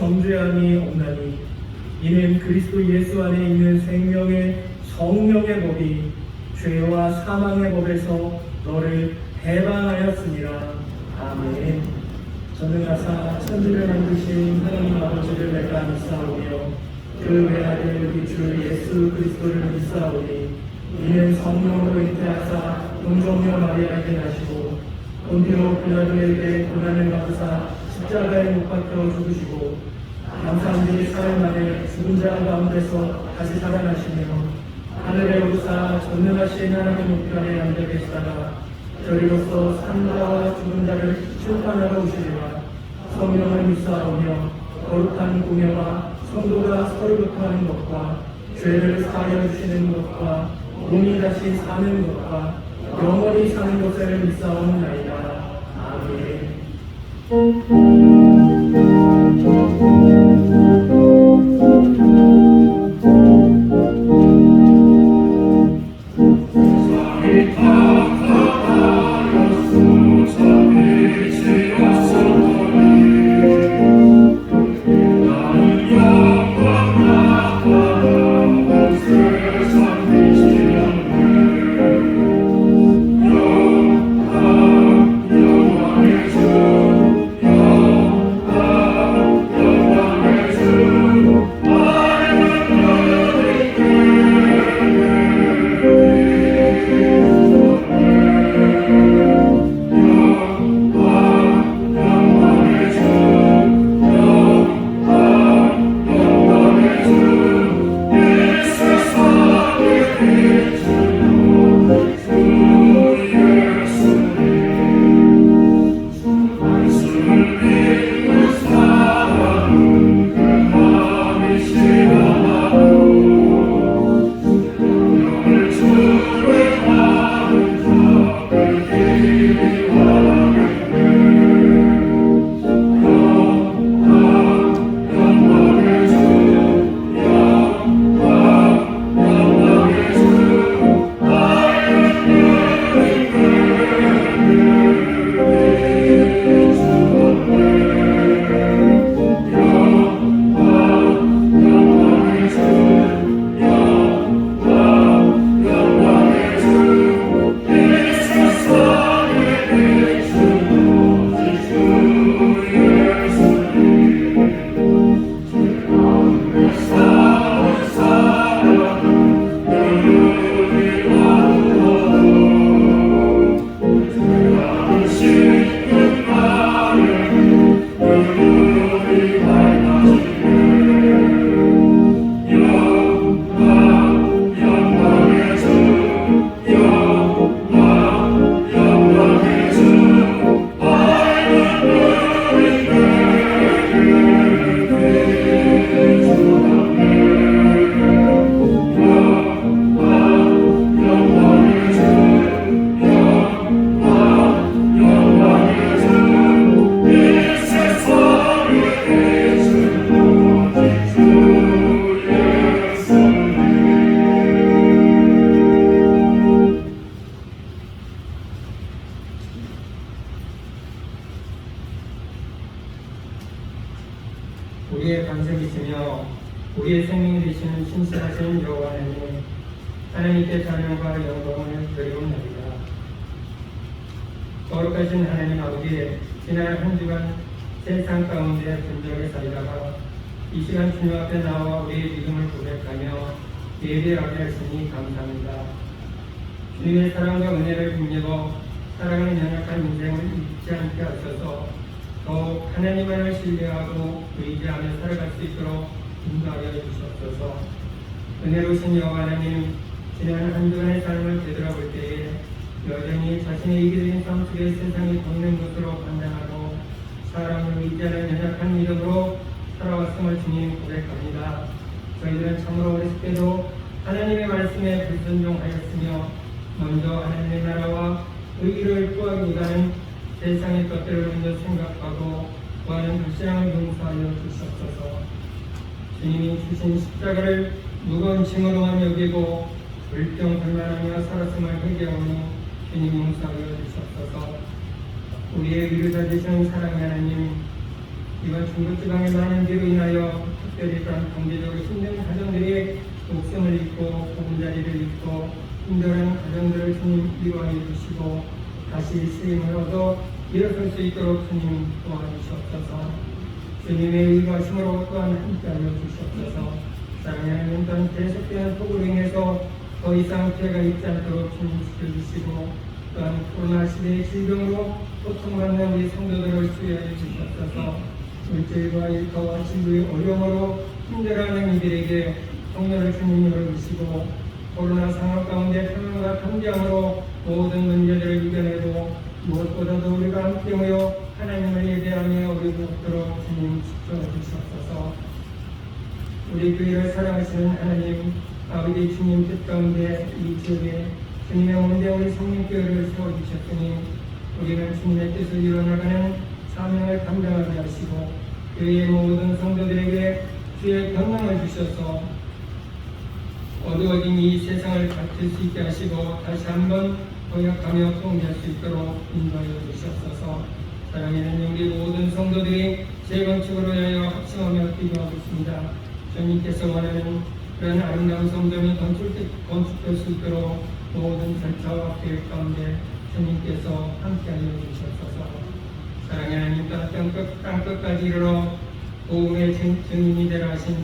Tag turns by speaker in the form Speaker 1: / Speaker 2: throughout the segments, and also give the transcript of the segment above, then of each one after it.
Speaker 1: 정죄함이 없나니 이는 그리스도 예수 안에 있는 생명의 성령의 법이 죄와 사망의 법에서 너를 해방하였습니다. 아멘. 전능하사 천지를 만드신 하나님 아버지를 내가 믿사오며 그 외아들 우리 주 예수 그리스도를 믿사오니 이는 성령으로 잉태하사 동정녀 마리아에게 나시고 본디오 빌라도에게 고난을 받으사 십자가에 못 박혀 죽으시고 감사함이 사흘 만에 죽은 자 가운데서 다시 살아나시며 하늘에 오르사 전능하신 하나님 우편에 앉아 계시다가 저리로서 산자와 죽은 자를 심판하러 오시리라. 성령을 믿사오며 거룩한 공예와 성도가 서로부터 하는 것과 죄를 사하여 주시는 것과 몸이 다시 사는 것과 영원히 사는 것을 믿사오나이다. 아멘.
Speaker 2: 우리의 반석이시며 우리의 생명이 되시는 신실하신 여호와 하나님, 하나님께 찬양과 영광을 드리옵나이다. 거룩하신 하나님 아버지, 지난 한 주간 세상 가운데 분주하게 살다가 이 시간 주님 앞에 나와 우리의 믿음을 고백하며 예배하게 하시니 감사합니다. 주님의 사랑과 은혜를 힘입어 살아가는 연약한 인생을 잊지 않게 하셔서 더욱 하나님만을 신뢰하고 의지하며 살아갈 수 있도록 인도하여 주시옵소서. 은혜로우신 여호와 하나님, 지난 한 주간의 삶을 되돌아볼 때에 여전히 자신의 이기적인 삶 속에 세상이 돕는 것으로 판단하고 사람을 의지하는 연약한 믿음으로 살아왔음을 주님 고백합니다. 저희들은 참으로 어렸을때도 하나님의 말씀에 불순종하였으며 먼저 하나님의 나라와 의의를 구하기보다는 세상의 것들을 먼저 생각하고 구하는 불신앙을 용서하여 주시옵소서. 주님이 주신 십자가를 무거운 짐으로만 여기고 불평불만하며 살았음을 회개하오니 주님 용서하여 주시옵소서. 우리의 위로자 되시는 사랑의 하나님, 이번 중부지방의 많은 비로 인하여 특별히 그런 경제적으로 힘든 가정들이 목숨을 잃고 보금자리를 잃고 힘들어하는 가정들을 주님 위로하여 주시고 다시 쓰임을 얻어 일어설 수 있도록 주님 도와주시옵소서. 주님의 위로하심으로 또한 함께하여 주시옵소서. 사랑하는 또한 계속되는 폭우로 인해서 더 이상 피해가 있지 않도록 주님 지켜주시고 또한 코로나 시대의 질병으로 고통받는 우리 성도들을 수여해 주시옵소서. 물질과 일터와 친구의 어려움으로 힘들어하는 이들에게 통로를 주님 열어주시고 코로나 상황 가운데 평안과 감정으로 모든 문제들을 이겨내고 무엇보다도 우리가 함께 모여 하나님을 예배하며 어리고 없도록 주님 지켜주시옵소서. 우리 교회를 사랑하시는 하나님 아버지 주님 뜻 가운데 이 지역에 주님의 온대 우리 성령교회를 세워주셨으니 우리는 주님의 뜻을 이뤄나가는 사명을 감당하게 하시고 교회의 모든 성도들에게 주의 권능을 주셔서 어두워진 이 세상을 밝힐 수 있게 하시고 다시 한번 도약하며 통일할 수 있도록 인도하여 주시옵소서. 사랑하는 우리 모든 성도들이 재건축으로 하여 합심하며 기도하고 있습니다. 주님께서 원하는 그런 아름다운 성전이 건축될 수 있도록 모든 절차와 계획 가운데 주님께서 함께하여 주시옵소서. 사랑의 하나님 땅끝까지 이르러 복음의 증인이 되라 하신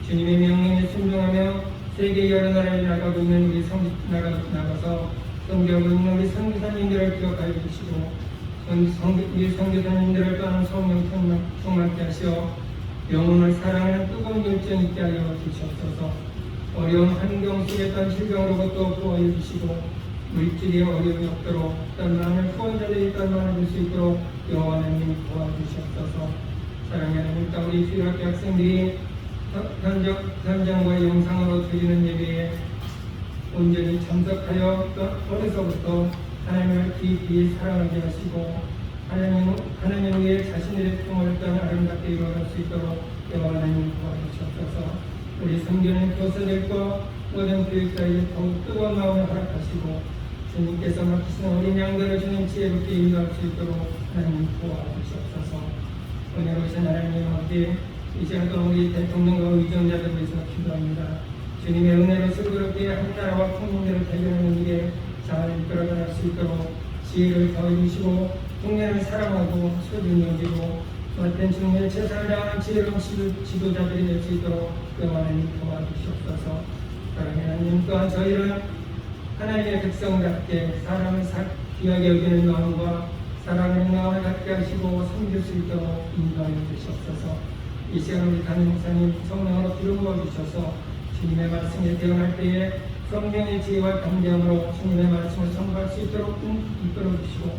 Speaker 2: 주님의 명령에 순종하며 세계 여러 나라에 나가고 있는 우리 나가서 성경을 읽는 우리 선교사님들을 기억하여 주시고 우리 선교사님들을 또한 성령 충만케 하시어 영혼을 사랑하는 뜨거운 열정 있게 하여 주시옵소서. 어려운 환경 속에 딴 질병으로부터 구하여 주시고 물질이 어려움이 없도록 딴 많은 후원자들이 딴 많아질 수 있도록 여호와 하나님 도와주시옵소서. 사랑하는 우리 주일학교 학생들이 현장과 영상으로 드리는 예배에 온전히 참석하여 어려서부터 하나님을 깊이 사랑하게 하시고 하나님 위에 자신들의 품을 떠나 아름답게 이루어갈 수 있도록 여호와 하나님 도와주시옵소서. 우리 섬기는 교사들과 모든 교육자에게 더욱 뜨거운 마음을 허락하시고 주님께서 맡기시는 어린 양들을 주님 지혜롭게 인도할 수 있도록 하나님 도와주시옵소서. 은혜로우신 하나님 아버지 이 시간 동안 우리 대통령과 위정자들을 위해서 기도합니다. 주님의 은혜로 슬그럽게 한 나라와 국민들을 대변하는 일에 잘 이끌어갈 수 있도록 지혜를 더해주시고 국민을 사랑하고 소중히 여기고 맡은 주님의 제사를 다하는 지혜로운 지도자들이 될 수 있도록 하나님 도와주시옵소서. 사랑하는 하나님 또한 저희를 하나님의 백성답게 사람을 귀하게 여기는 마음과 사랑하는 마음을 갖게 하시고 섬길 수 있도록 인도하여 주시옵소서. 이 시간 우리 담임 목사님 성령으로 기름 부어 주셔서 주님의 말씀에 대응할 때에 성령의 지혜와 감정으로 주님의 말씀을 선포할 수 있도록 이끌어 주시고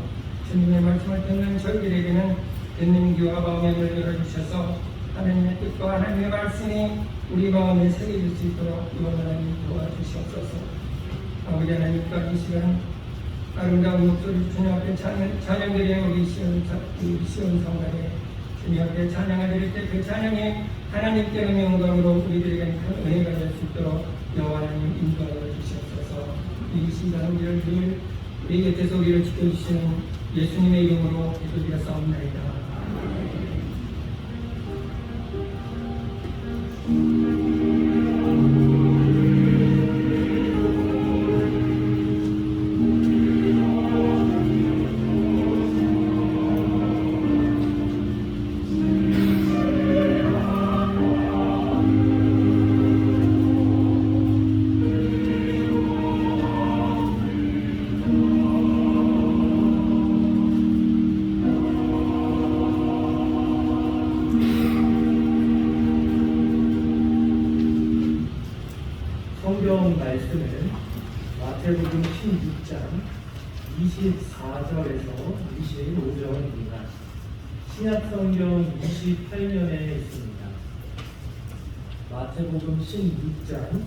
Speaker 2: 주님의 말씀을 듣는 저희들에게는 듣는 귀와 마음의 문을 열어주셔서 하나님의 뜻과 하나님의 말씀이 우리 마음에 새겨질 수 있도록 하나님 도와주시옵소서. 아버지 하나님 또한 이 시간 아름다운 목소리 주님 앞에 찬양드리는 우리 시온 성가에 주님 앞에 찬양을 드릴 때 그 찬양이 하나님께는 영광으로 우리들에게 큰 은혜가 될 수 있도록 여호와 하나님 인도하여 주시옵소서. 이 시간 우리를 늘 우리 곁에서 우리를 지켜주시는 예수님의 이름으로 기도드렸사옵나이다.
Speaker 1: 성경 말씀은 마태복음 16장 24절에서 25절입니다. 신약성경 28면에 있습니다. 마태복음 16장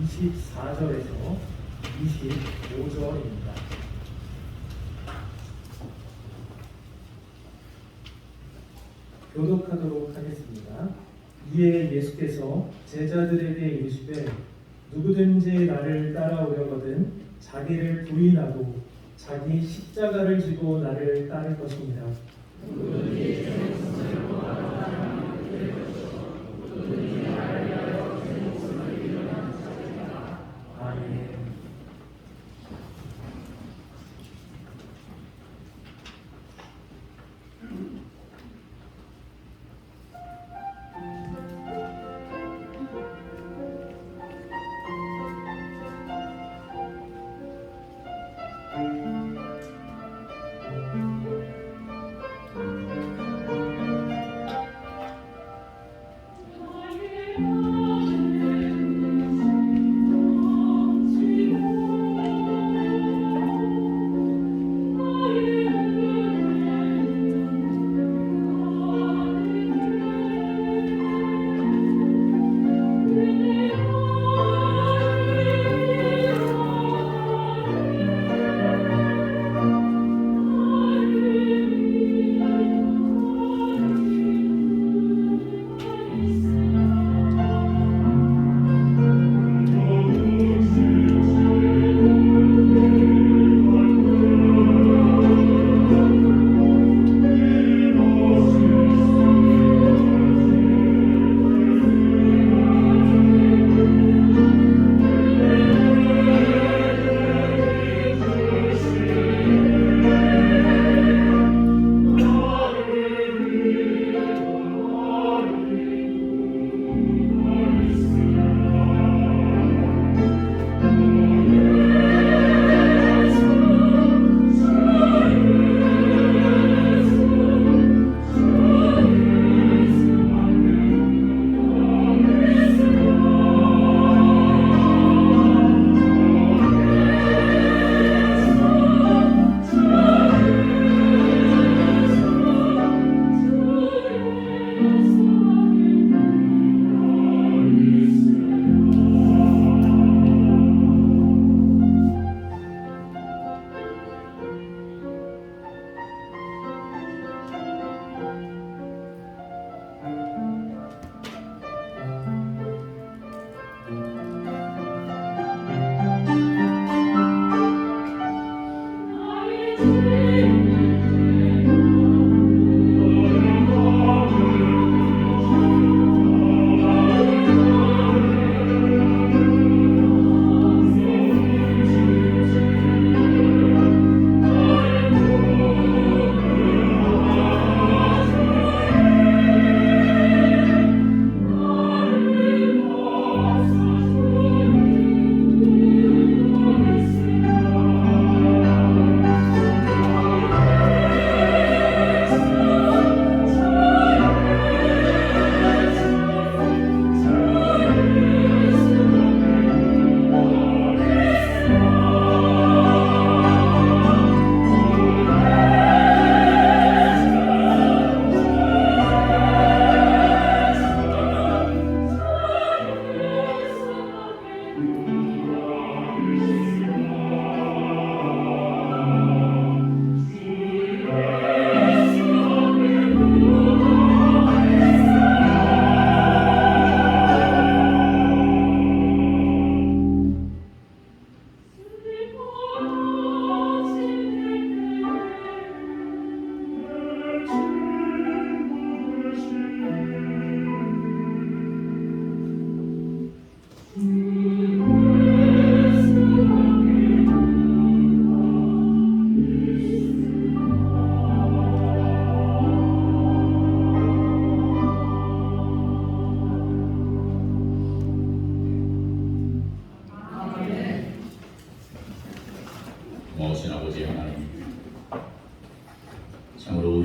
Speaker 1: 24절에서 25절입니다. 교독하도록 하겠습니다. 이에 예수께서 제자들에게 이르시되 누구든지 나를 따라오려거든 자기를 부인하고 자기 십자가를 지고 나를 따를 것입니다.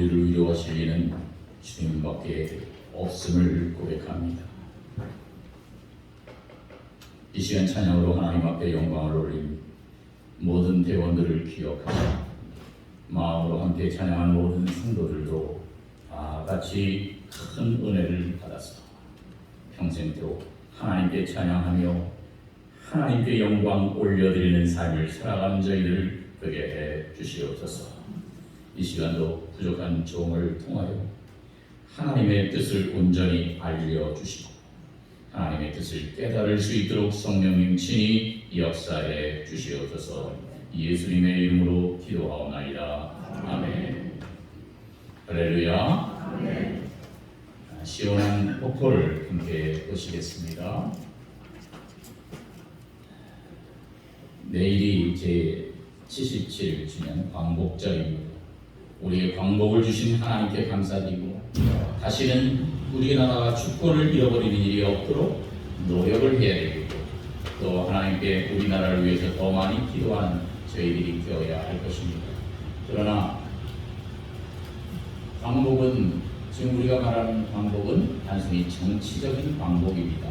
Speaker 3: 우리를 위로하실 이는 주님밖에 없음을 고백합니다. 이 시간 찬양으로 하나님 앞에 영광을 올린 모든 대원들을 기억하시고 마음으로 함께 찬양한 모든 성도들도 다 같이 큰 은혜를 받아서 평생토록 하나님께 찬양하며 하나님께 영광 올려드리는 삶을 살아가는 저희들 되게 해 주시옵소서. 이 시간도 부족한 종을 통하여 하나님의 뜻을 온전히 알려주시고 하나님의 뜻을 깨달을 수 있도록 성령님 친히 역사해 주시옵소서. 예수님의 이름으로 기도하오나이다. 아멘. 할렐루야. 아멘. 시원한 보컬을 함께 보시겠습니다. 내일이 제 77주년 광복절입니다. 우리의 광복을 주신 하나님께 감사드리고 다시는 우리나라가 주권을 잃어버리는 일이 없도록 노력을 해야 되겠고 또 하나님께 우리나라를 위해서 더 많이 기도하는 저희들이 되어야 할 것입니다. 그러나 광복은 지금 우리가 말하는 광복은 단순히 정치적인 광복입니다.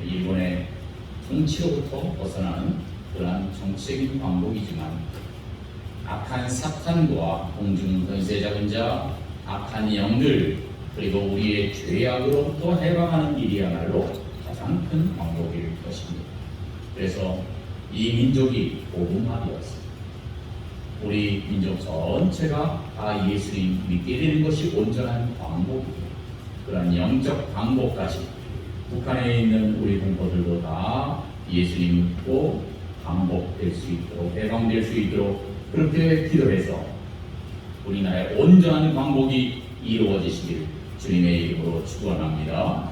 Speaker 3: 일본의 통치로부터 벗어나는 그러한 정치적인 광복이지만 악한 사탄과 공중 권세자분 자, 악한 영들 그리고 우리의 죄악으로부터 해방하는 일이야말로 가장 큰 광복일 것입니다. 그래서 이 민족이 복음화되었습니다. 우리 민족 전체가 다 예수님 믿게 되는 것이 온전한 광복입니다. 그런 영적 광복까지 북한에 있는 우리 동포들도 다 예수님 믿고 광복될 수 있도록 해방될 수 있도록 그렇게 기도해서 우리나라의 온전한 광복이 이루어지시길 주님의 이름으로 축원합니다.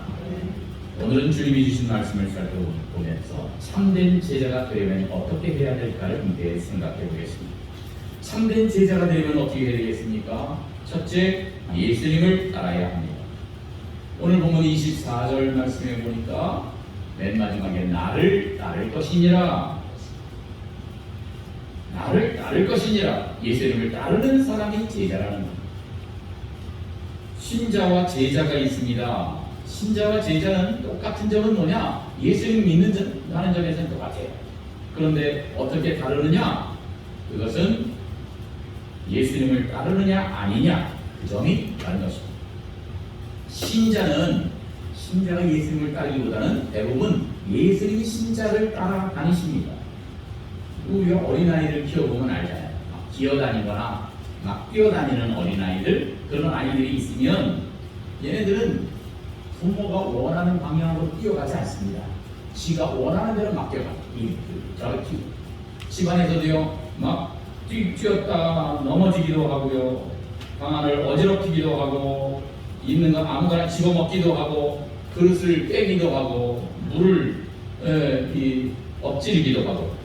Speaker 3: 오늘은 주님이 주신 말씀을 살펴보면서 참된 제자가 되려면 어떻게 해야 될까를 함께 생각해 보겠습니다. 참된 제자가 되려면 어떻게 해야 되겠습니까? 첫째, 예수님을 따라야 합니다. 오늘 본문 24절 말씀해 보니까 맨 마지막에 나를 따를 것이니라. 나를 따를 것이니라. 예수님을 따르는 사람이 제자라는 겁니다. 신자와 제자가 있습니다. 신자와 제자는 똑같은 점은 뭐냐? 예수님 믿는다는 점에서는 똑같아요. 그런데 어떻게 다르느냐? 그것은 예수님을 따르느냐 아니냐 그 점이 다른 것입니다. 신자가 예수님을 따르기보다는 대부분 예수님이 신자를 따라다니십니다. 우리가 어린아이들 키워보면 알잖아요. 막 기어다니거나 막 뛰어다니는 어린아이들, 그런 아이들이 있으면 얘네들은 부모가 원하는 방향으로 뛰어가지 않습니다. 지가 원하는 대로 맡겨가요. 저렇게 집안에서도요 막 뛰었다 넘어지기도 하고요, 방안을 어지럽히기도 하고, 있는 거 아무거나 집어먹기도 하고, 그릇을 깨기도 하고, 물을 엎지르기도 하고.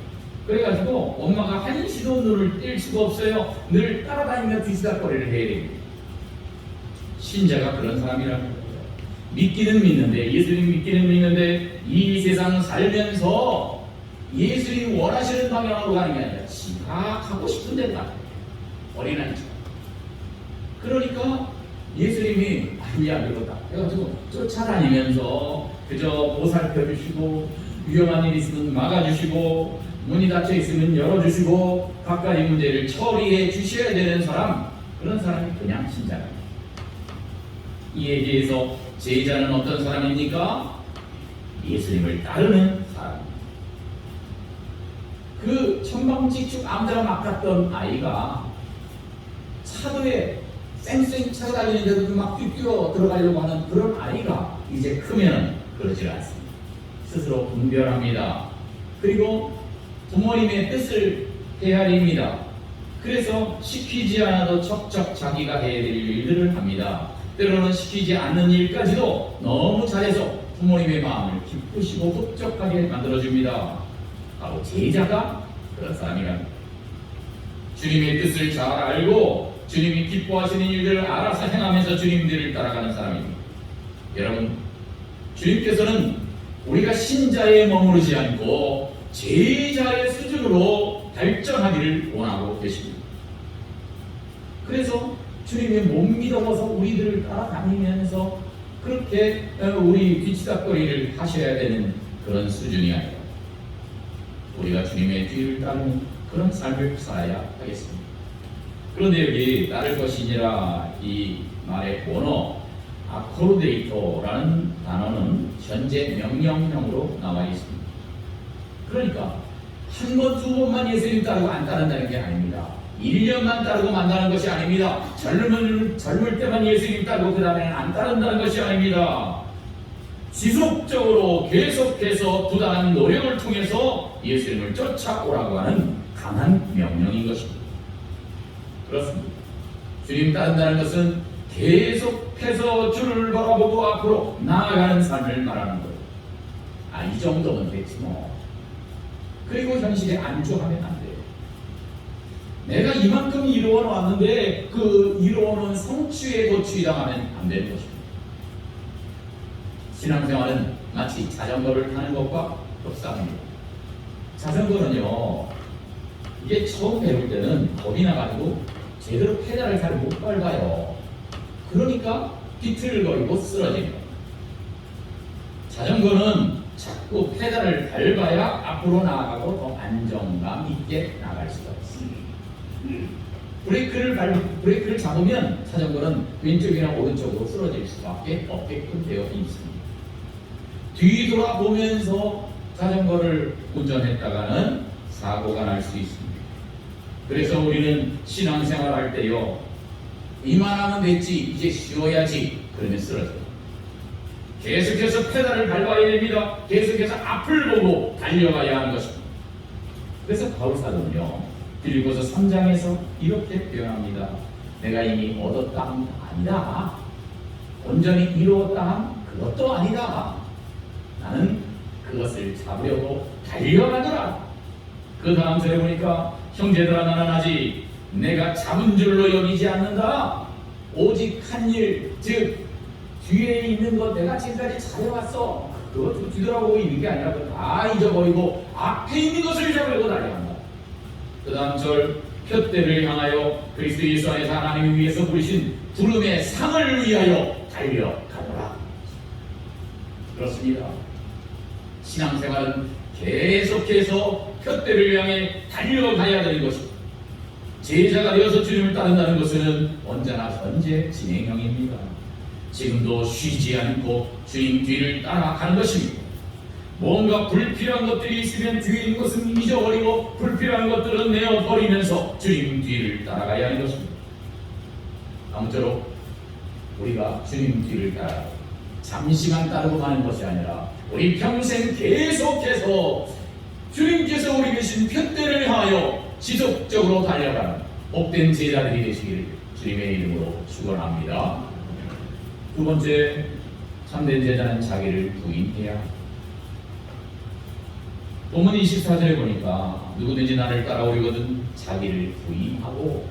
Speaker 3: 그래가지고 엄마가 한시도 눈을 뗄 수가 없어요. 늘 따라다니며 뒤지다거리를 해야 됩니다. 신자가 그런 사람이라는 거예요. 믿기는 믿는데, 예수님 믿기는 믿는데, 이 세상 살면서 예수님 원하시는 방향으로 가는 게 아니라 지가 가고 싶은 데로 가요. 어린아이처럼. 그러니까 예수님이 야 이거다 해가지고 쫓아다니면서 그저 보살펴 주시고, 위험한 일 있으면 막아주시고, 문이 닫혀 있으면 열어주시고, 각가지 문제를 처리해 주셔야 되는 사람, 그런 사람이 그냥 신자입니다. 이에 대해서 제자는 어떤 사람입니까? 예수님을 따르는 사람입니다. 그 천방지축 암자가 맡았던 아이가 차도에 쌩쌩 차고 다니는데도 막 뛰어 들어가려고 하는 그런 아이가 이제 크면 그러지 않습니다. 스스로 분별합니다. 그리고 부모님의 뜻을 헤아립니다. 그래서 시키지 않아도 척척 자기가 해야 될 일들을 합니다. 때로는 시키지 않는 일까지도 너무 잘해서 부모님의 마음을 기쁘시고 흡족하게 만들어줍니다. 바로 제자가 그런 사람이랍니다. 주님의 뜻을 잘 알고 주님이 기뻐하시는 일들을 알아서 행하면서 주님들을 따라가는 사람입니다. 여러분, 주님께서는 우리가 신자에 머무르지 않고 제자의 수준으로 발전하기를 원하고 계십니다. 그래서 주님이 못 믿어서 우리들을 따라다니면서 그렇게 우리 뒤치다거리를 하셔야 되는 그런 수준이 아니라 우리가 주님의 뒤를 따르는 그런 삶을 살아야 하겠습니다. 그런데 여기 따를 것이니라 이 말의 원어 아코르데이토라는 단어는 현재 명령형으로 나와 있습니다. 그러니까 한 번, 두 번만 예수님 따르고 안 따른다는 게 아닙니다. 1년만 따르고 만다는 것이 아닙니다. 젊을 때만 예수님 따르고 그 다음에 안 따른다는 것이 아닙니다. 지속적으로 계속해서 부단한 노력을 통해서 예수님을 쫓아오라고 하는 강한 명령인 것입니다. 그렇습니다. 주님 따른다는 것은 계속해서 주를 바라보고 앞으로 나아가는 삶을 말하는 거예요. 이 정도면 됐지 뭐. 그리고 현실에 안주하면 안 돼요. 내가 이만큼 이루어 놨는데 그 이루어놓은 성취에 도취당하면 안 되는 것입니다. 신앙생활은 마치 자전거를 타는 것과 흡사합니다. 자전거는요, 이게 처음 배울 때는 겁이 나가지고 제대로 페달을 잘 못 밟아요. 그러니까 비틀거리고 쓰러집니다. 자전거는 자꾸 페달을 밟아야 앞으로 나아가고 더 안정감 있게 나갈 수가 있습니다. 브레이크를 잡으면 자전거는 왼쪽이나 오른쪽으로 쓰러질 수밖에 없게끔 되어 있습니다. 뒤돌아보면서 자전거를 운전했다가는 사고가 날 수 있습니다. 그래서 우리는 신앙생활 할 때요, 이만하면 됐지, 이제 쉬어야지, 그러면 쓰러져요. 계속해서 페달을 밟아야 됩니다. 계속해서 앞을 보고 달려가야 하는 것입니다. 그래서 바울사도는요, 빌립보서 3장에서 이렇게 표현합니다. 내가 이미 얻었다 함 아니다. 온전히 이루었다 함 그것도 아니다. 나는 그것을 잡으려고 달려가더라. 그 다음 절에 보니까 형제들아 나는 아직 내가 잡은 줄로 여기지 않는다. 오직 한 일, 즉 뒤에 있는 것 내가 지금까지 잘해왔어. 그것 뒤돌아보고 있는 게 아니라 다 잊어버리고 앞에 있는 것을 잡으려고 달려간다. 그 다음 절, 표대를 향하여 그리스도 예수 안에서 하나님이 위해서 부르신 부름의 상을 위하여 달려가더라. 그렇습니다. 신앙생활은 계속해서 표대를 향해 달려가야 되는 것입니다. 제자가 되어서 주님을 따른다는 것은 언제나 현재 진행형입니다. 지금도 쉬지 않고 주님 뒤를 따라가는 것입니다. 뭔가 불필요한 것들이 있으면 뒤에 있는 것은 잊어버리고 불필요한 것들은 내어버리면서 주님 뒤를 따라가야 하는 것입니다. 아무쪼록 우리가 주님 뒤를 따라 잠시만 따르고 가는 것이 아니라 우리 평생 계속해서 주님께서 우리 계신 표대를 향하여 지속적으로 달려가는 복된 제자들이 되시기를 주님의 이름으로 축원합니다. 두 번째, 참된 제자는 자기를 부인해야 합니다. 본문 24절에 보니까 누구든지 나를 따라오려거든 자기를 부인하고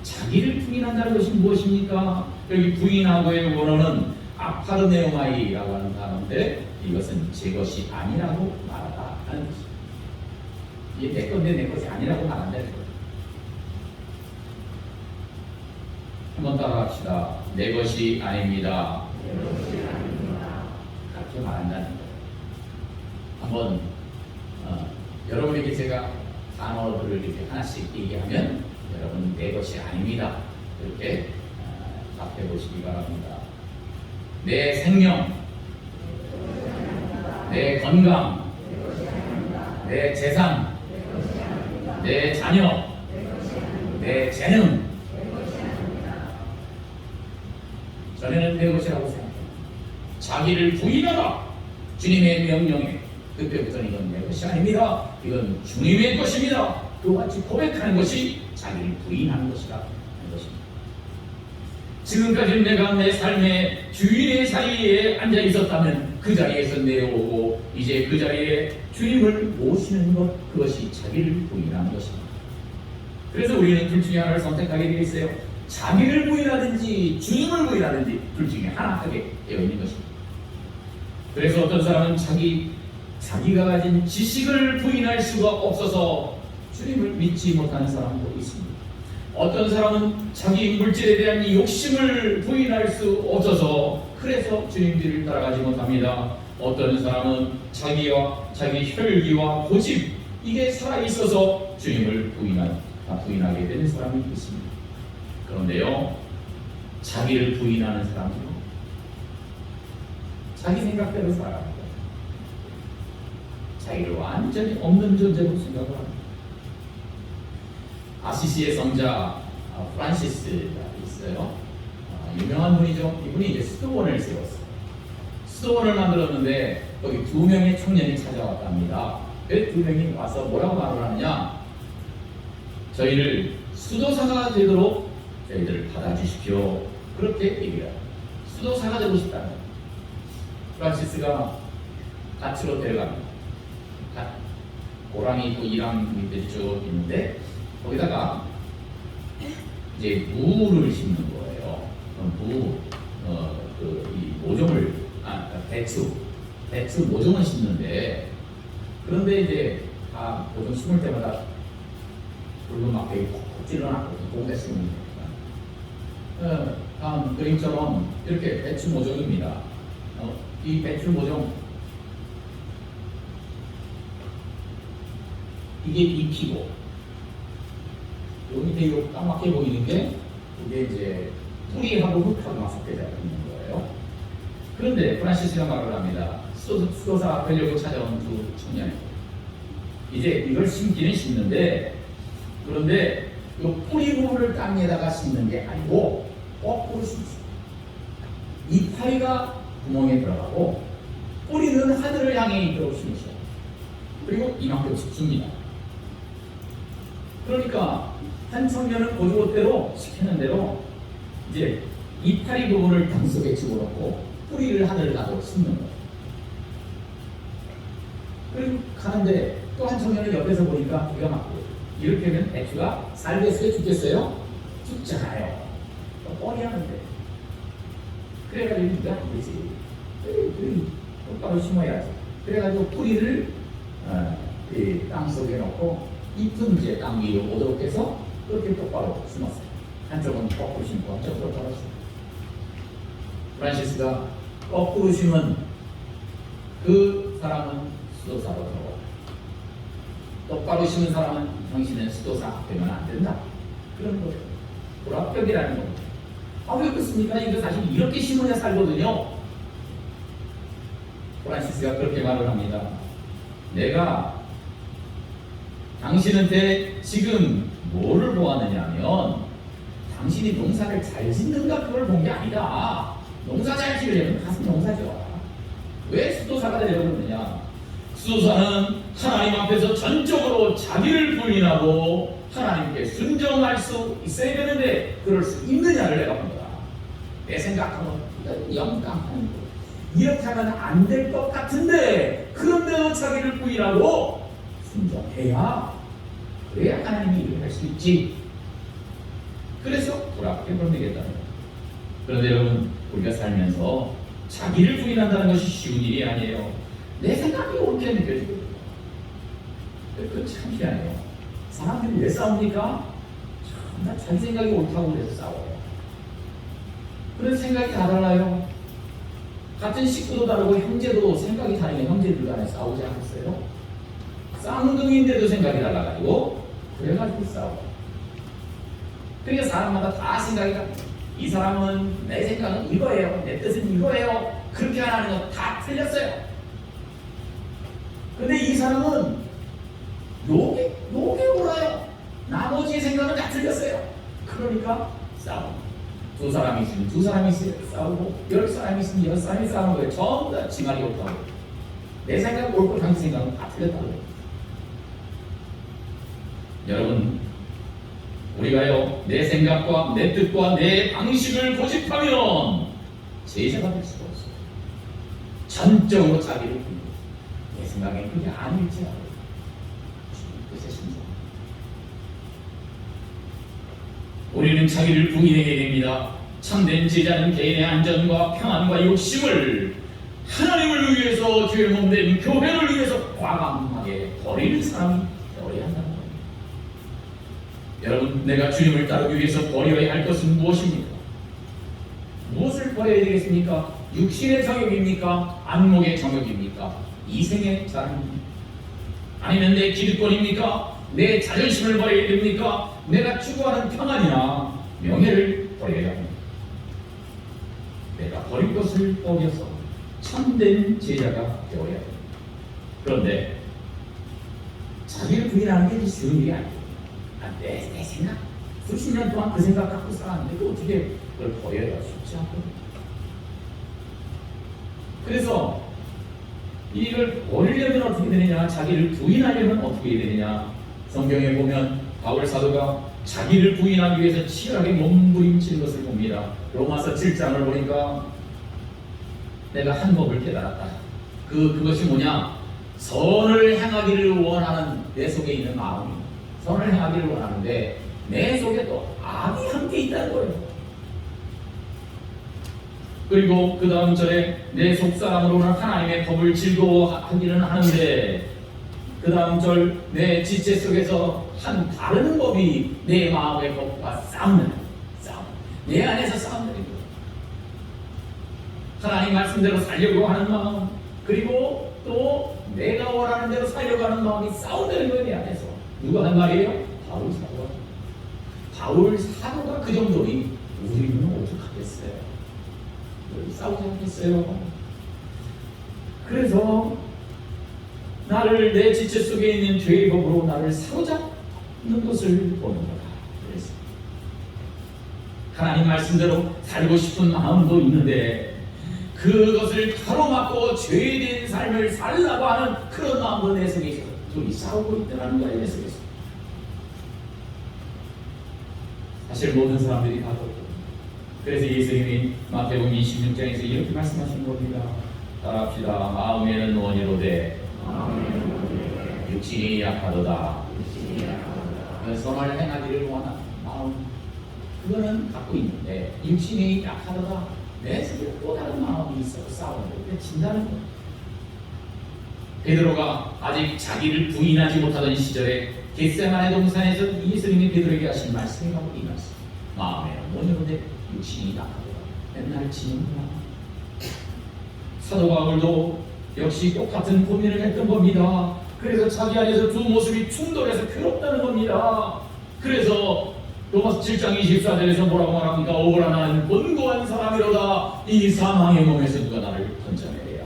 Speaker 3: 자기를 부인한다는 것이 무엇입니까? 여기 부인하고의 원어는 아파르네오마이라고 하는 단어인데 이것은 제 것이 아니라고 말하다 하는 것입니다. 이게 내 건데 내 것이 아니라고 말한다는 거예요. 한번 따라합시다. 내 것이 아닙니다. 그렇게 말한다는 거예요. 한번 여러분에게 제가 단어들을 이렇게 하나씩 얘기하면 여러분 내 것이 아닙니다. 이렇게 답해 보시기 바랍니다. 내 생명, 내 건강, 내 재산, 내 자녀, 내 재능, 저는 내 것이라고 생각합니다. 자기를 부인하라. 주님의 명령에 그때부터는 이건 내 것이 아닙니다. 이건 주님의 것입니다. 그같이 고백하는 것이 자기를 부인하는 것이다 하는 것입니다. 지금까지 내가 내 삶의 주인의 자리에 앉아 있었다면 그 자리에서 내려오고 이제 그 자리에 주님을 모시는 것, 그것이 자기를 부인하는 것입니다. 그래서 우리는 둘 중에 하나를 선택하게 되어 있어요. 자기를 부인하든지 주님을 부인하든지 둘 중에 하나 하게 되어 있는 것입니다. 그래서 어떤 사람은 자기가 가진 지식을 부인할 수가 없어서 주님을 믿지 못하는 사람도 있습니다. 어떤 사람은 자기 물질에 대한 이 욕심을 부인할 수 없어서 그래서 주님 뒤를 따라가지 못합니다. 어떤 사람은 자기 혈기와 고집 이게 살아있어서 주님을 부인하게 되는 사람이 있습니다. 그런데요, 자기를 부인하는 사람은요, 자기 생각대로 살아갑니다. 자기를 완전히 없는 존재로 생각을 합니다. 아시시의 성자 프란시스가 있어요. 유명한 분이죠. 이분이 이제 수도원을 세웠어요. 수도원을 만들었는데 거기 2명의 청년이 찾아왔답니다. 그 2명이 와서 뭐라고 말을 하느냐? 저희를 수도사가 되도록 저희들을 받아주십시오. 그렇게 얘기를 해요. 수도사가 되고 싶다는 거예요. 프란시스가 갓으로 데려갑니다. 갓. 고랑이 있고 이랑 밑에 쭉 있는데 거기다가 이제 무를 심는 거예요. 이 모종을 배추 모종을 심는데 그런데 이제 다 모종 심을 때마다 붉은 막대기 콕콕 찔러놨거든요. 고개 심는 거니까. 다음 그림처럼 이렇게 배추 모종입니다. 이 배추 모종 이게 잎이고 여기 밑에 요 까맣게 보이는 게 이게 이제 뿌리하고 흙하고 막 섞여져 있는 거예요. 그런데 프란시스가 말을 합니다. 수도사 되려고 찾아온 두 청년이 이제 이걸 심기는 심는데 그런데 이 뿌리 부분을 땅에다가 심는 게 아니고 거꾸로 심습니다. 이파리가 구멍에 들어가고 뿌리는 하늘을 향해 있도록 심으셔. 그리고 이만큼씩 줍니다. 그러니까 한 청년은 고주고대로 시키는 대로 이제 이파리 부분을 땅 속에 집어넣고 뿌리를 하늘을 가도록 심는 거예요. 그리고 가는데 또 한 청년은 옆에서 보니까 기가 막히고 이렇게 하면 배추가 살겠어요? 죽겠어요? 죽잖아요. 뻔히 하는데 그래가지고 이게 안 되지. 똑바로 심어야지. 그래가지고 뿌리를 땅 속에 넣고 잎은 이제 땅 위로 오도록 해서 그렇게 똑바로 심었어요. 한쪽은 거꾸로 심고 한쪽은 똑바로 심고. 프란시스가 거꾸로 심은 그 사람은 수도사로 들어가요. 똑바로 심은 사람은 당신은 수도사 되면 안 된다. 그런 거예요. 불합격이라는 겁니다. 왜 그렇습니까? 이거 사실 이렇게 심어야 살거든요. 프란시스가 그렇게 말을 합니다. 내가 당신한테 지금 뭐를 보았느냐 하면 당신이 농사를 잘 짓는가 그걸 본 게 아니다. 농사 잘 지으려면 가서 농사지어. 왜 수도사가 되려고 그러느냐? 수도사는 하나님 앞에서 전적으로 자기를 부인하고 하나님께 순종할 수 있어야 되는데 그럴 수 있느냐를 내가 봅니다. 내 생각하면 영감하는 거. 이렇게 하면 안 될 것 같은데 그런데도 자기를 부인하고 순종해야 그래야 하나님이 일을 할 수 있지. 그래서 불합격을 되겠다는 거예요. 그런데 여러분 우리가 살면서 자기를 부인한다는 것이 쉬운 일이 아니에요. 내 생각이 옳게 느껴지거든요. 그건 참 희한해요. 사람들이 왜 싸웁니까? 나 자기 생각이 옳다고 그래서 싸워요. 그런 생각이 다 달라요. 같은 식구도 다르고 형제도 생각이 다르면 형제들 간에 싸우지 않겠어요? 쌍둥이인데도 생각이 달라가지고 그래가지고 싸워요. 그러니까 사람마다 다 생각이 달라요. 이 사람은 내 생각은 이거예요. 내 뜻은 이거예요. 그렇게 하는 건 다 틀렸어요. 근데 이 사람은 요게 옳아요. 나머지 생각은 다 틀렸어요. 그러니까 싸워. 두 사람이 있으면 두 사람이 싸우고 10사람이 있으면 10사람이 싸우는 거예요. 전부 다 지말이 옳다고. 내 생각 옳고 당신 생각은 다 틀렸다고. 여러분 우리가요 내 생각과 내 뜻과 내 방식을 고집하면 제자가 될 수가 없어요. 전적으로 자기를 부인해요. 내 생각엔 그게 아닐지라도 그것에 신성. 우리는 자기를 부인해야 됩니다. 참된 제자는 개인의 안전과 평안과 욕심을 하나님을 위해서 죄를 몸된 교회를 위해서 과감하게 버리는 사람이 되어야 한다는 겁니다. 여러분, 내가 주님을 따르기 위해서 버려야 할 것은 무엇입니까? 무엇을 버려야 되겠습니까? 육신의 정욕입니까? 안목의 정욕입니까? 이생의 자랑입니까? 아니면 내 기득권입니까? 내 자존심을 버려야 됩니까? 내가 추구하는 평안이나 명예를 버려야 합니다. 내가 버릴 것을 버려서 참된 제자가 되어야 합니다. 그런데 자기를 부인하는 게 쉬운 일이 아니에요. 내 생각, 수십 년 동안 그 생각 갖고 살았는데 그 어떻게 그걸 버려야 쉽지 않거든요. 그래서 이걸 버리려면 어떻게 되느냐, 자기를 부인하려면 어떻게 되느냐. 성경에 보면 바울 사도가 자기를 부인하기 위해서 치열하게 몸부림치는 것을 봅니다. 로마서 7장을 보니까 내가 한 법을 깨달았다. 그것이 뭐냐? 선을 행하기를 원하는 내 속에 있는 마음입니다. 선을 행하기를 원하는데 내 속에 또 악이 함께 있다는 거예요. 그리고 그 다음 절에 내 속사람으로는 하나님의 법을 즐거워하기는 하는데 그 다음 절 내 지체 속에서 한 다른 법이 내 마음의 법과 싸우는 싸움. 내 안에서 싸우는 거예요. 하나님 말씀대로 살려고 하는 마음, 그리고 또 내가 원하는 대로 살려고 하는 마음이 싸운다는 거예요. 내 안에서. 누가 한 말이에요? 바울 사도가. 바울 사도가 그 정도니 우리는 어떡하겠어요? 우리 싸우지 않겠어요? 그래서 나를 내 지체 속에 있는 죄의 법으로 나를 사로잡는 것을 보는 거다. 그래서 하나님 말씀대로 살고 싶은 마음도 있는데 그것을 가로막고 죄된 삶을 살라고 하는 그런 마음도 내 속에 있어. 둘이 싸우고 있더라는 거예요. 내 속에서. 사실 모든 사람들이 다 그렇고, 그래서 예수님이 마태복음 26장에서 이렇게 말씀하신 겁니다. 따라합시다. 마음에는 원이로되 육신이 약하도다. 선을 행하기를 원하는 마음, 그거는 갖고 있는데 육신이 약하도다. 내 속에 또 다른 마음이 있어 싸우는 거예요. 진다는 거예요. 베드로가 아직 자기를 부인하지 못하던 시절에 겟세마네 동산에서 예수님이 베드로에게 하신 말씀이 바로 이 말씀. 마음에는 원이로되 육신이 약하도다. 맨날 지는구나. 사도 바울도 역시 똑같은 고민을 했던 겁니다. 그래서 자기 안에서 두 모습이 충돌해서 괴롭다는 겁니다. 그래서 로마서 7장 24절에서 뭐라고 말합니까? 오라 나는 곤고한 사람이로다. 이 사망의 몸에서 누가 나를 건져내랴.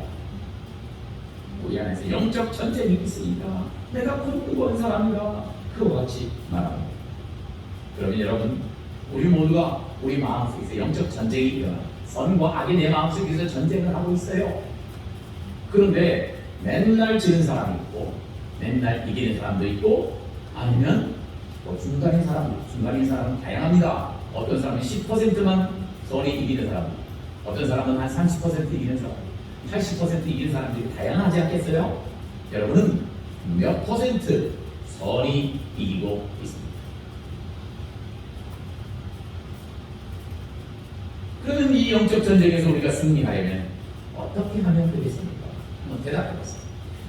Speaker 3: 우리 안에서 영적 전쟁이 있으니까 내가 곤고한 사람이다. 그와 같이 말합니다. 그러면 여러분, 우리 모두가 우리 마음속에서 영적 전쟁이 일어나 선과 악이 내 마음속에서 전쟁을 하고 있어요. 그런데 맨날 지는 사람이 있고 맨날 이기는 사람도 있고 아니면 중간인 사람은 다양합니다. 어떤 사람은 10%만 선이 이기는 사람, 어떤 사람은 한 30% 이기는 사람, 80% 이기는 사람들이 다양하지 않겠어요? 여러분은 몇 퍼센트 선이 이기고 있습니다. 그러면 이 영적 전쟁에서 우리가 승리하려면 어떻게 하면 되겠습니까? 한번 대답해보세요.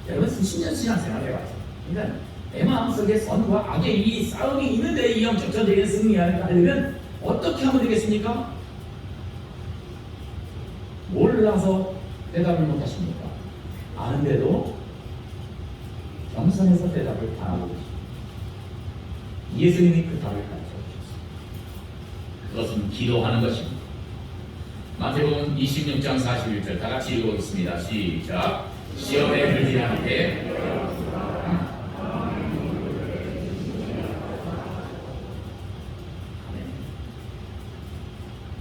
Speaker 3: 여러분 수십 년 신앙생활 해봤죠. 그러니까 내 마음속에 선과 악의 이 싸움이 있는데 이 영적 전쟁에 승리하려면 어떻게 하면 되겠습니까? 몰라서 대답을 못하십니까? 아는데도 겸손해서 대답을 안 하고 계십니다. 예수님이 그 답을 가르쳐 주셨습니다. 그것은 기도하는 것입니다. 마태복음 26장 41절 다 같이 읽어보겠습니다. 시작. 시험에 들지 않게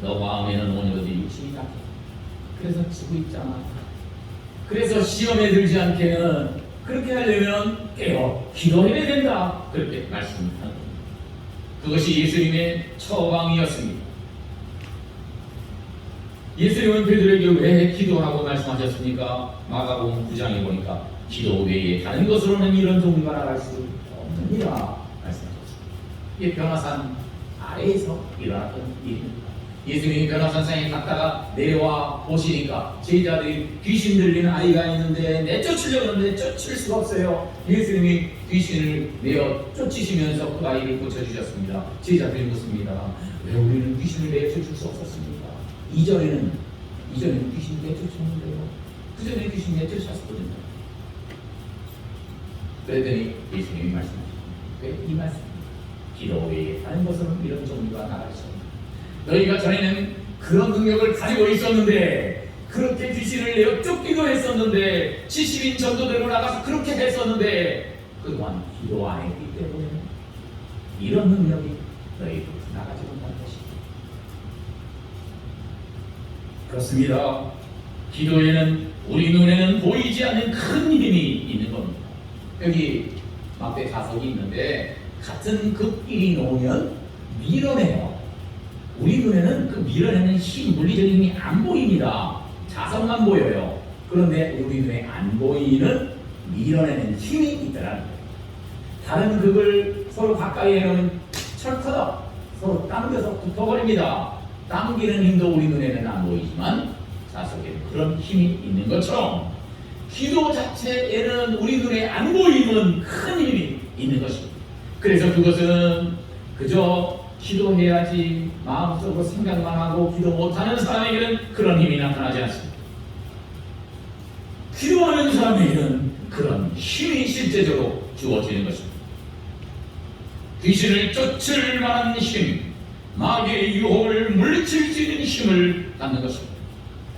Speaker 3: 너 마음에는 원이로되 육신이 약해. 그래서 지고 있잖아. 그래서 시험에 들지 않게는 그렇게 하려면 깨어 기도해야 된다. 그렇게 말씀하는 겁니다. 그것이 예수님의 처방이었습니다. 예수님은 베드로에게 왜 기도하라고 말씀하셨습니까? 마가복음 9장에 보니까 기도 외에 다른 것으로는 이런 종류가 나갈 수 없느니라 말씀하셨습니다. 이게 변화산 아래에서 일어났던 일입니다. 예수님이 변화산상에 갔다가 내려와 보시니까 제자들이 귀신 들린 아이가 있는데 내쫓으려고 하는데 쫓을 수가 없어요. 예수님이 귀신을 내어 쫓으시면서 그 아이를 고쳐주셨습니다. 제자들이 묻습니다. 왜 우리는 귀신을 내쫓을 수 없었습니까? 이전에는 귀신 내쫓았는데요. 그전에 귀신 내쫓았거든요. 그랬더니 예수님이 말씀하셨습니다. 왜 이 말씀? 기도 외에 다른 것은 이런 종류가 나갈 수 없다. 너희가 전에는 그런 능력을 가지고 있었는데 그렇게 귀신을 내어 쫓기도 했었는데 70인 전도대로 나가서 그렇게 했었는데 그동안 기도 안 했기 때문에 이런 능력이 너희로부터 나가지 못한 것이다. 그렇습니다. 기도에는 우리 눈에는 보이지 않는 큰 힘이 있는 겁니다. 여기 막대 자석이 있는데 같은 극끼리 놓으면 밀어내요. 우리 눈에는 그 밀어내는 힘, 물리적인 힘이 안 보입니다. 자석만 보여요. 그런데 우리 눈에 안 보이는 밀어내는 힘이 있더라는 거예요. 다른 극을 서로 가까이 해놓으면 철커덕 서로 당겨서 붙어버립니다. 당기는 힘도 우리 눈에는 안 보이지만 자석에는 그런 힘이 있는 것처럼 기도 자체에는 우리 눈에 안 보이는 큰 힘이 있는 것입니다. 그래서 그것은 그저 기도해야지 마음속으로 생각만 하고 기도 못하는 사람에게는 그런 힘이 나타나지 않습니다. 기도하는 사람에게는 그런 힘이 실제적으로 주어지는 것입니다. 귀신을 쫓을 만한 힘, 마귀의 유혹을 물리칠 수 있는 힘을 갖는 것입니다.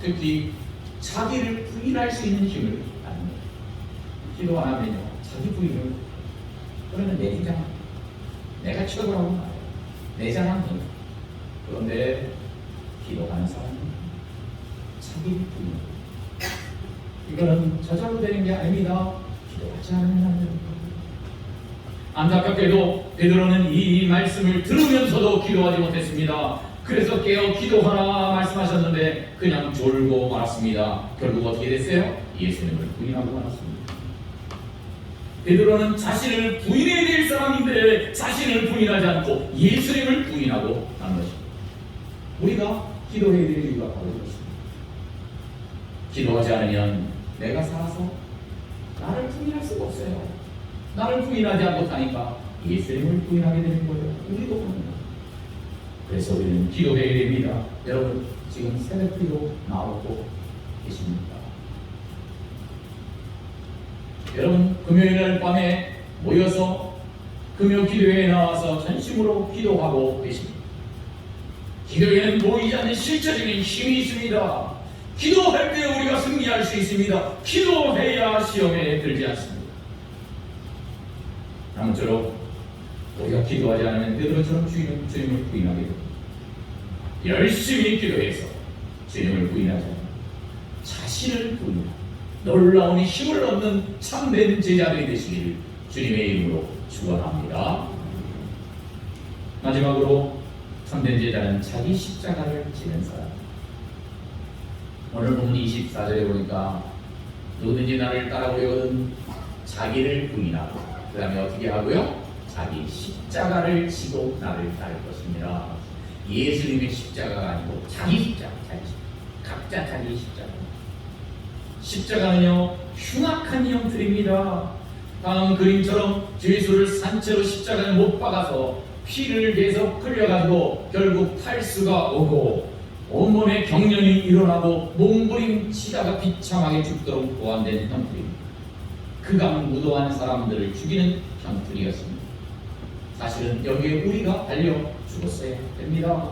Speaker 3: 특히 자기를 부인할 수 있는 힘을 갖는 것입니다. 기도 안 하면요, 자기 부인을 그러면 내 주장, 내가 최고라고 말해요. 내 자랑입니다. 그런데 기도하는 사람은 자기 부인. 이거는 저절로 되는 게 아닙니다. 기도하지 않으면 안 되는 겁니다. 안타깝게도 베드로는 이 말씀을 들으면서도 기도하지 못했습니다. 그래서 깨어 기도하라 말씀하셨는데 그냥 졸고 말았습니다. 결국 어떻게 됐어요? 예수님을 부인하고 말았습니다. 베드로는 자신을 부인해야 될 사람인데 자신을 부인하지 않고 예수님을 부인하고 한 것입니다. 우리가 기도해야 될 이유가 바로 이것입니다. 기도하지 않으면 내가 살아서 나를 부인할 수가 없어요. 나를 부인하지 못하니까 예수님을 부인하게 되는 거예요. 우리도 그럽니다. 그래서 우리는 기도해야 됩니다. 여러분 지금 새벽기도 나오고 계십니까? 여러분 금요일날 밤에 모여서 금요 기도회에 나와서 전심으로 기도하고 계십니다. 기도에는 보이지 않는 실제적인 힘이 있습니다. 기도할 때 우리가 승리할 수 있습니다. 기도해야 시험에 들지 않습니다. 아무쪼록 우리가 기도하지 않으면 베드로처럼 주님을 부인하게 됩니다. 열심히 기도해서 주님을 부인하지 않으면 자신을 부인하고 놀라운 힘을 얻는 참된 제자들이 되시기를 주님의 이름으로 축원합니다. 마지막으로 참된 제자는 자기 십자가를 지는 사람. 오늘 본문 24절에 보니까 누구든지 나를 따라오려거든 자기를 부인하고 그 다음에 어떻게 하고요? 자기 십자가를 지고 나를 따를 것입니다. 예수님의 십자가가 아니고 자기 십자가, 각자 자기 십자가. 십자가는요 흉악한 형틀입니다. 다음 그림처럼 예수를 산채로 십자가에 못 박아서 피를 계속 흘려가지고 결국 탈수가 오고 온몸에 경련이 일어나고 몸부림치다가 비참하게 죽도록 보완된 형틀입니다. 극악무도한 사람들을 죽이는 형틀이었습니다. 사실은 여기에 우리가 달려 죽었어야 됩니다.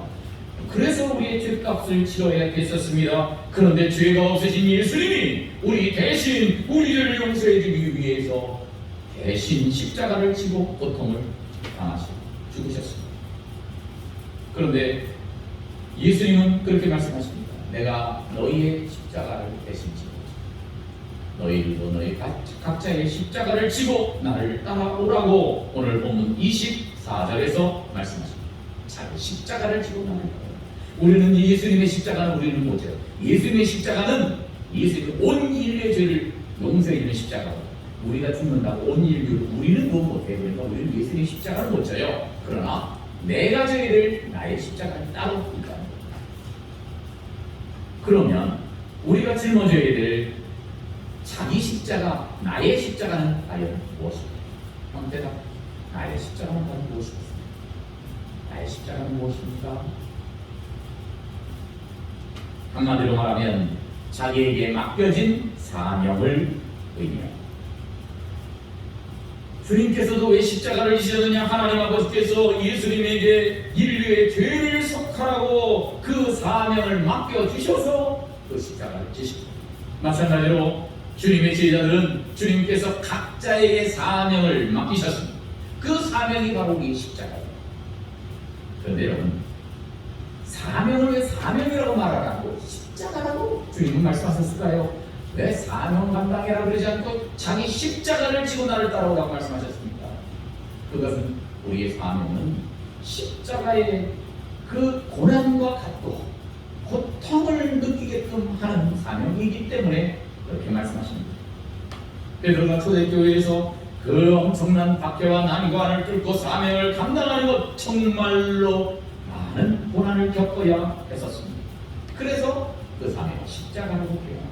Speaker 3: 그래서 우리의 죄값을 치러야 됐었습니다. 그런데 죄가 없으신 예수님이 우리 대신 우리를 용서해 주기 위해서 대신 십자가를 지고 고통을 당하시고 죽으셨습니다. 그런데 예수님은 그렇게 말씀하십니다. 내가 너희의 십자가를 대신 지고 너희들도 너희 각자의 십자가를 지고 나를 따라오라고 오늘 본문 24절에서 말씀하십니다. 자기 십자가를 지고 나를 따라오라. 우리는 예수님의 십자가는 우리는 못해요. 예수님의 십자가는 예수님의 온 인류의 죄를 용서해 주는 십자가고 우리가 죽는다고 온 인류 우리는 뭐 못해요. 그러니까 우리는 예수님의 십자가를 못 져요. 그러나 내가 져야 될 나의 십자가는 따로 있다. 그러면 우리가 짊어져야 될 자기 십자가, 나의 십자가는 과연 무엇입니까? 형 대답. 나의 십자가는 과연 무엇입니까? 나의 십자가는 무엇입니까? 한마디로 말하면 자기에게 맡겨진 사명을 의미합니다. 주님께서도 왜 십자가를 지셨느냐? 하나님 아버지께서 예수님에게 인류의 죄를 속하라고 그 사명을 맡겨주셔서 그 십자가를 지십니다. 마찬가지로 주님의 제자들은 주님께서 각자에게 사명을 맡기셨습니다. 그 사명이 바로 이 십자가입니다. 그런데 여러분, 사명을 왜 사명이라고 말하라고 십자가라고 주님은 말씀하셨을까요? 왜 사명 감당해라 그러지 않고 자기 십자가를 지고 나를 따라오라고 말씀하셨습니까? 그것은 우리의 사명은 십자가의 그 고난과 같고 고통을 느끼게끔 하는 사명이기 때문에 그렇게 말씀하십니다. 베드로가 초대교회에서 그 엄청난 박해와 난관을 뚫고 사명을 감당하는 것 정말로 많은 고난을 겪어야 했었습니다. 그래서 그 사명을 십자가라고 표현합니다.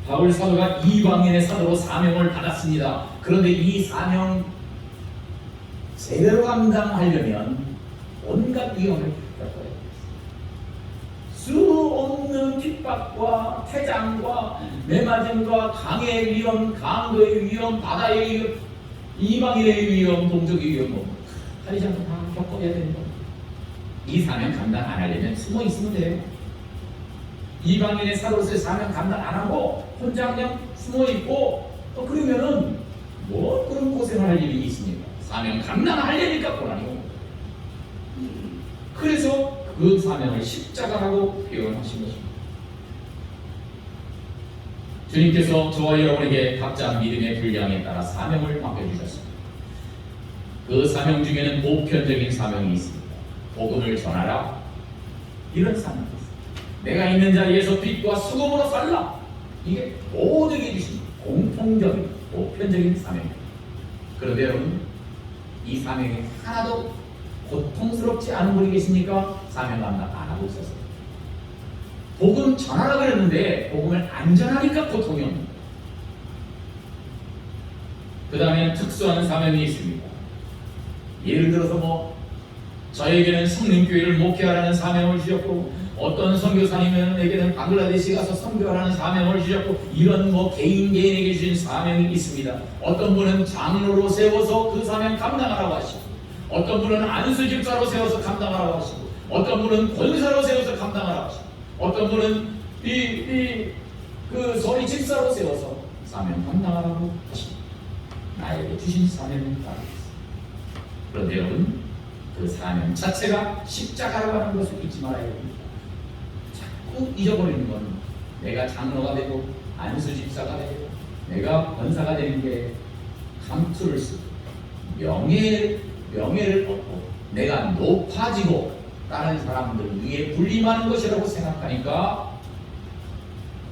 Speaker 3: 바울 사도가 이방인의 사도로 사명을 받았습니다. 그런데 이 사명 제대로 감당하려면 온갖 위험을 겪어야 합니다. 수 없는 핍박과 태장과 매맞음과 강의 위험, 강도의 위험, 바다의 위험, 이방인의 위험, 동족의 위험, 가리지 않고 다 겪어야 되는 겁니다. 이 사명 감당 안 하려면 숨어 있으면 돼요. 이방인의 사도로서의 사명 감당 안 하고 혼자 그냥 숨어 있고 또 그러면은 뭐 그런 고생을 할 일이 있습니까? 사명 감당하려니까 고난이 옵니다. 그래서 그 사명을 십자가라고 표현하신 것입니다. 주님께서 저와 여러분에게 각자 믿음의 분량에 따라 사명을 맡겨주셨습니다. 그 사명 중에는 보편적인 사명이 있습니다. 복음을 전하라, 이런 사명이 있습니다. 내가 있는 자리에서 빛과 수금으로 살라, 이게 모두에게 주신 공통적인 보편적인 사명입니다. 그런데 여러분, 이 사명이 하나도 고통스럽지 않은 분이 계십니까? 사명 감당 안 하고 있어서 복음 전하라 그랬는데 복음을 안 전하니까 고통이 옵니다. 그 다음에 특수한 사명이 있습니다. 예를 들어서 저에게는 성림교회를 목회하라는 사명을 주셨고, 어떤 선교사님에게는 방글라데시 가서 선교하라는 사명을 주셨고, 이런 개인에게 주신 사명이 있습니다. 어떤 분은 장로로 세워서 그 사명 감당하라고 하시고, 어떤 분은 안수집사로 세워서 감당하라고 하시고, 어떤 분은 권사로 세워서 감당하라고 하시고, 어떤 분은 그 소리 집사로 세워서 사명 감당하라고 하십니다. 나에게 주신 사명은 다르겠습니다. 그런데 여러분, 그 사명 자체가 십자가라고 하는 것을 잊지 말아야 됩니다. 자꾸 잊어버리는 건 내가 장로가 되고 안수집사가 되고 내가 권사가 되는 게 감투를 쓰고 명예를 얻고 내가 높아지고 다른 사람들 위에 군림하는 것이라고 생각하니까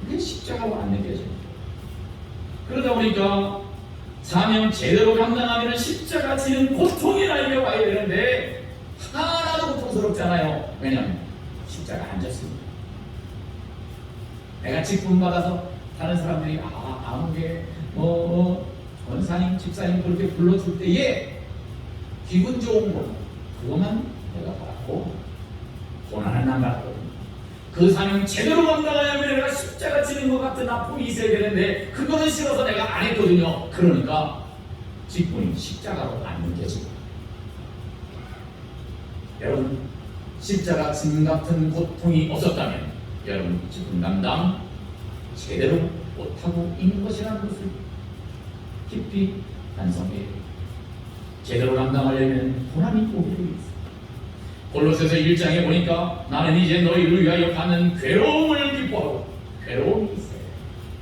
Speaker 3: 그게 십자가로 안 느껴집니다. 그러다 보니까 사명 제대로 감당하면 십자가 지는 고통이 나에게 와야 되는데 하나도 고통스럽잖아요. 왜냐하면 십자가 안 졌습니다. 내가 직분 받아서 다른 사람들이 아무게 권사님, 집사님 그렇게 불러줄 때에 기분 좋은 거 그것만 내가 받았고 고난은 안 받았거든요. 그 사명 제대로 감당하려면 내가 십자가 지는 것 같은 아픔이 있어야 되는데 그거는 싫어서 내가 안 했거든요. 그러니까 직분이 십자가로 안 느껴집니다. 여러분, 십자가 짐 같은 고통이 없었다면 여러분 직분 감당 제대로 못하고 있는 것이라는 것을 깊이 반성해야 됩니다. 제대로 감당하려면 고난이 오게 되어 있습니다. 골로새서 1장에 보니까 나는 이제 너희를 위하여 받는 괴로움을 기뻐하고, 괴로움이 있어요.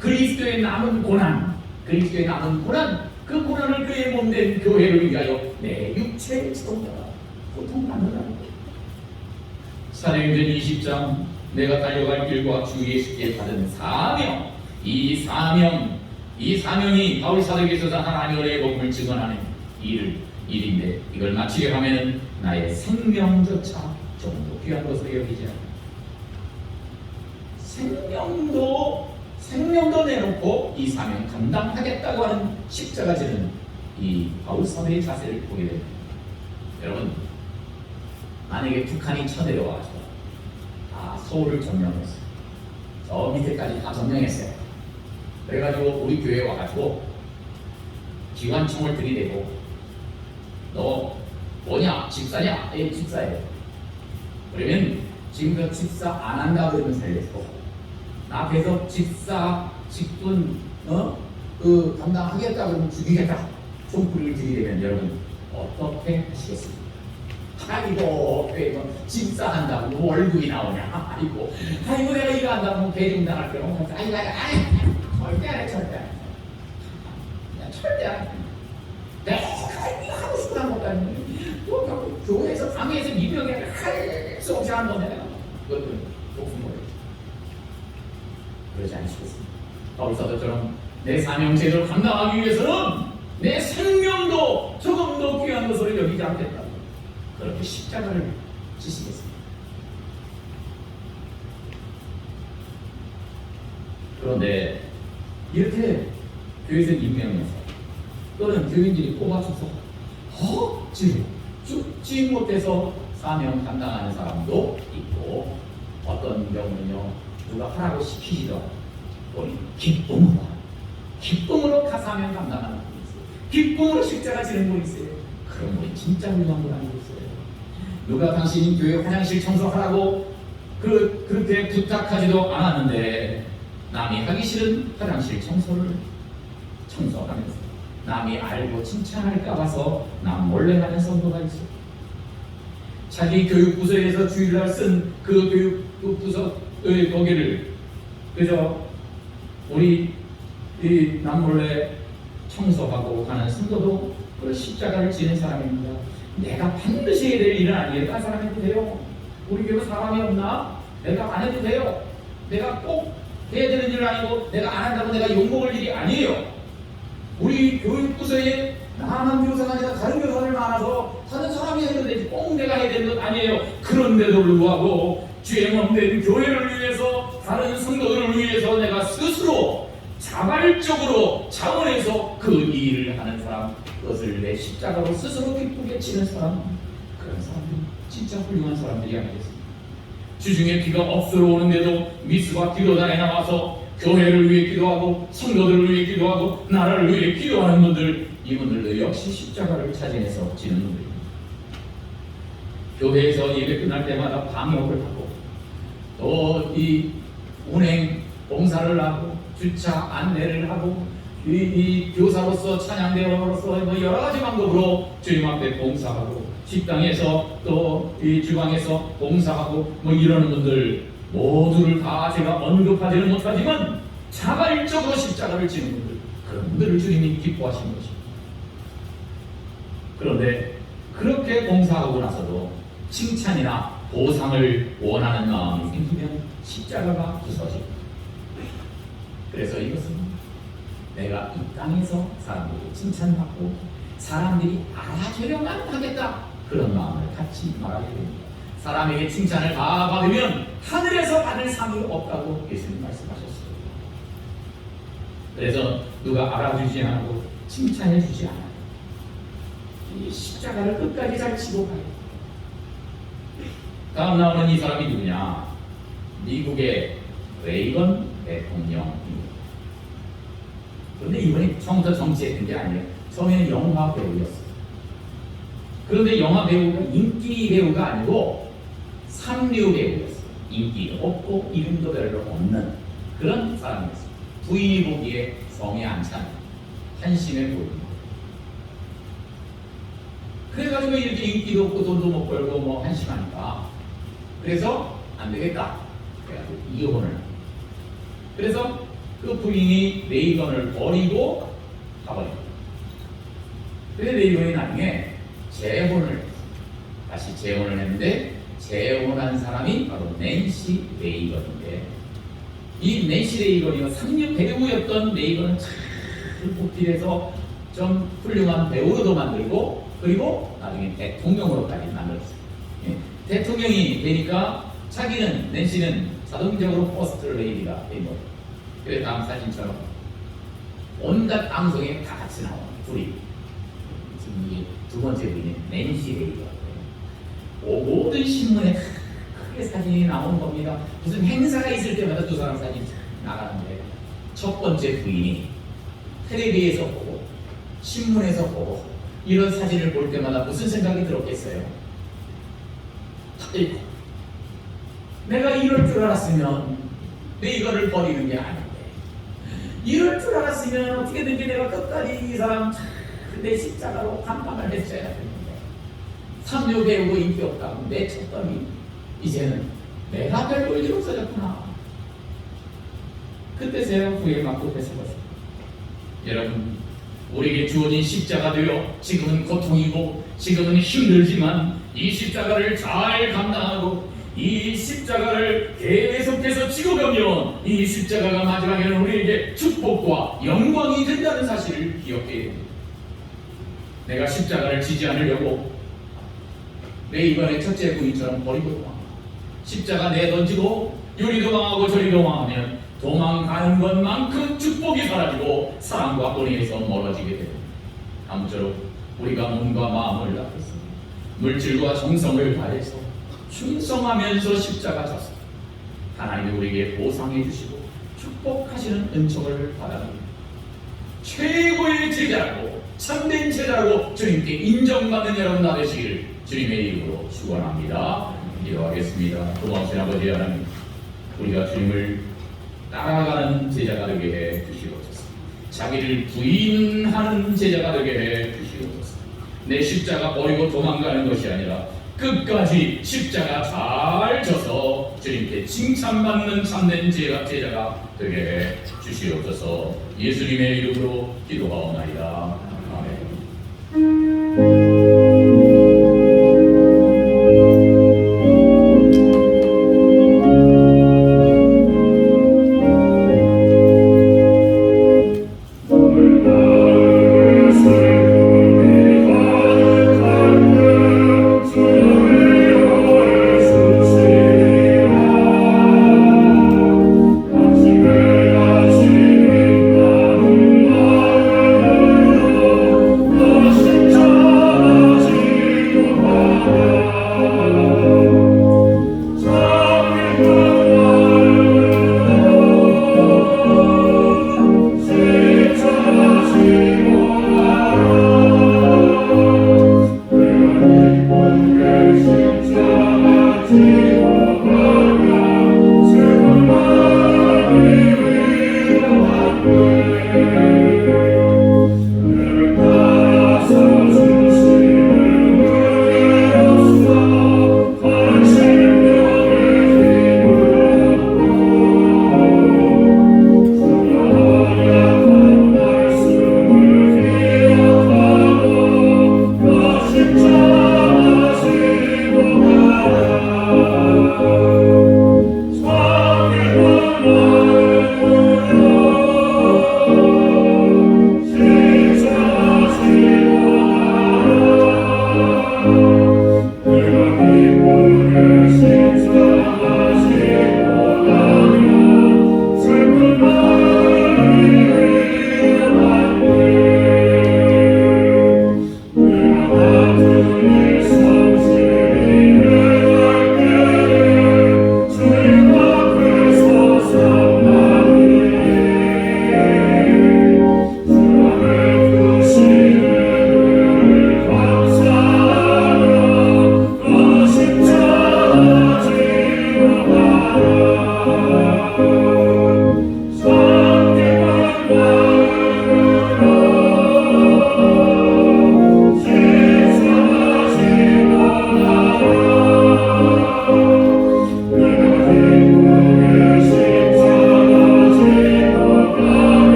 Speaker 3: 그리스도의 남은 고난, 그 고난을 그의 몸된 교회를 위하여 내 육체의 지도자가 고통받는다는 거예요. 사도행전 20장 내가 달려갈 길과 주 예수께 받은 사명, 이 사명이 바울 사도에게서 하나님의 복음을 증언하는 일인데 이걸 마치려 하면은 나의 생명조차 좀 더 귀한 것으로 여기지 않아요. 생명도 내놓고 이 사명 감당하겠다고 하는 십자가 지는 이 바울 사도의 자세를 보게 됩니다. 여러분, 만약에 북한이 쳐내려와가지고 다 서울을 점령했어요. 저 밑에까지 다 점령했어요. 그래가지고 우리 교회에 와가지고 기관총을 들이대고 너 뭐냐? 집사냐? 예, 집사예요. 그러면 지금 그 집사 안 한다 그러면 살렸어. 나 앞에서 집사 직분 그 감당하겠다 그러면 죽이겠다. 총구리를 들이대면 여러분 어떻게 하시겠습니까? 아이고 집사한다고 뭐 월급이 나오냐? 아이고 내가 이거 한다고 뭐 배정당할 거야? 아이고 절대 안 해. 그냥 절대 안 해. 내가 하고 싶은 한 것도 아니고 뭐 교회에서 방에서 이병에 할 수 없이 하는 건데 그것도 목숨 걸려. 그러지 않으시겠습니까? 바울 사도처럼 내 사명 제대로 감당하기 위해서는 내 생명도 조금 더 귀한 것으로 여기지 않겠다. 그렇게 십자가를 지시겠습니다. 그런데 이렇게 교회에서 임명해서 또는 교인들이 뽑아줘서 죽지 못해서 사명 감당하는 사람도 있고 어떤 경우는요 누가 하라고 시키지도 않고 기쁨으로 사명 감당하는 분이 있어요. 기쁨으로 십자가 지는 분이 있어요. 그런 분이 진짜 훌륭한 분 아니고 있어요. 누가 당신 교회 화장실 청소하라고 그렇게 부탁하지도 않았는데 남이 하기 싫은 화장실 청소를 청소하면서 남이 알고 칭찬할까 봐서 남 몰래 하는 성도가 있어요. 자기 교육부서에서 주일날 쓴 그 교육부서의 거기를 그저 우리 이 남몰래 청소하고 가는 성도도 그 십자가를 지는 사람입니다. 내가 반드시 해야 될 일은 아니에요. 딴 사람 해도 돼요. 우리 교회 사람이 없나? 내가 안 해도 돼요. 내가 꼭 해야 되는 일은 아니고 내가 안 한다고 내가 욕먹을 일이 아니에요. 우리 교육부서에 나만 교사가 아니라 다른 교사들 많아서 다른 사람이 해도 되지 꼭 내가 해야 되는 건 아니에요. 그런데도 불구하고 죄업된 교회를 위해서 다른 성도들을 위해서 내가 스스로 자발적으로 자원해서 그 일을 하는 사람, 그것을 내 십자가로 스스로 기쁘게 치는 사람, 그런 사람들이 진짜 훌륭한 사람들이 아니겠습니까? 주중에 비가 억수로 오는데도 미스와 기도단에 나와서 교회를 위해 기도하고 성도들을 위해 기도하고 나라를 위해 기도하는 분들, 이분들도 역시 십자가를 차지해서 지는 분들입니다. 교회에서 예배 끝날 때마다 방역을 하고 또 이 운행 봉사를 하고 주차 안내를 하고 이 교사로서 찬양대원으로서 뭐 여러 가지 방법으로 주님 앞에 봉사하고 식당에서 또 이 주방에서 봉사하고 뭐 이러는 분들 모두를 다 제가 언급하지는 못하지만 자발적으로 십자가를 지는 분들, 그런 분들을 주님이 기뻐하시는 것입니다. 그런데 그렇게 봉사하고 나서도 칭찬이나 보상을 원하는 마음이 생기면 십자가가 부서집니다. 그래서 이것은 내가 이 땅에서 사람들이 칭찬받고 사람들이 알아주려만 하겠다, 그런 마음을 갖지 말아야 됩니다. 사람에게 칭찬을 다 받으면 하늘에서 받을 상이 없다고 예수님 말씀하셨어요. 그래서 누가 알아주지 않고 칭찬해 주지 않아요. 이 십자가를 끝까지 잘 치고 가요. 다음 나오는 이 사람이 누구냐? 미국의 레이건 대통령입니다. 그런데 이번에 처음부터 정치했던 게 아니에요. 처음에는 영화 배우였어요. 그런데 영화 배우가 인기 배우가 아니고 삼류 배우였어요. 인기도 없고 이름도 별로 없는 그런 사람이었어요. 부인이 보기에 성에 안 차는 한심해 보입니다. 그래가지고 이렇게 인기도 없고 돈도 못 벌고 뭐 한심하니까 그래서 안 되겠다. 그래가지고 이혼을 합니다. 그래서 그 부인이 레이건을 버리고 가버립니다. 그래서 레이건이 나중에 재혼을 했어요. 다시 재혼을 했는데 재혼한 사람이 바로 낸시 레이건인데, 이 낸시 레이건이요, 삼류 배우였던 레이건은 참 보필해서 좀 훌륭한 배우로도 만들고 그리고 나중에 대통령으로까지 만들었어요. 예. 대통령이 되니까 낸시는 자동적으로 퍼스트 레이디가 된 거예요. 그래서 다음 사진처럼 온갖 방송에 다 같이 나오는 둘이, 지금 이게 두 번째 부인인 낸시 레이디가 모든 신문에 크게 사진이 나오는 겁니다. 무슨 행사가 있을 때마다 두 사람 사진이 나가는데, 첫 번째 부인이 텔레비에서 보고 신문에서 보고 이런 사진을 볼 때마다 무슨 생각이 들었겠어요? 아이고, 내가 이럴 줄 알았으면 내 이거를 버리는 게 아닌데, 이럴 줄 알았으면 어떻게든지 내가 끝까지 이 사람 내 십자가로 감당을 했어야 되는데, 삼류 배우고 인기 없다고 내쳤더니 이제는 내가 될 일이 없어졌구나. 그때서야 후회 맞고 뺏은 것입니다. 여러분, 우리에게 주어진 십자가 되어 지금은 고통이고 지금은 힘들지만 이 십자가를 잘 감당하고 이 십자가를 계속해서 지고가면 이 십자가가 마지막에는 우리에게 축복과 영광이 된다는 사실을 기억해야 합니다. 내가 십자가를 지지 않으려고 내 이번에 첫째 부인처럼 버리고 도망가, 십자가 내던지고 요리 도망하고 저리 도망하면 도망가는 것만큼 축복이 사라지고 사랑과 본의에서 멀어지게 됩니다. 아무쪼록 우리가 몸과 마음을 다해서 물질과 정성을 다해서 충성하면서 십자가 져서 하나님이 우리에게 보상해 주시고 축복하시는 은총을 받아갑니다. 최고의 제자라고, 참된 제자라고 주님께 인정받는 여러분 다 되시기를 주님의 이름으로 축원합니다. 기도하겠습니다. 고마우신 아버지 하나님, 우리가 주님을 따라가는 제자가 되게 해 주시옵소서. 자기를 부인하는 제자가 되게 해 주시옵소서. 내 십자가 버리고 도망가는 것이 아니라 끝까지 십자가 잘 져서 주님께 칭찬받는 참된 제자가 되게 해 주시옵소서. 예수님의 이름으로 기도하옵나이다. 아멘.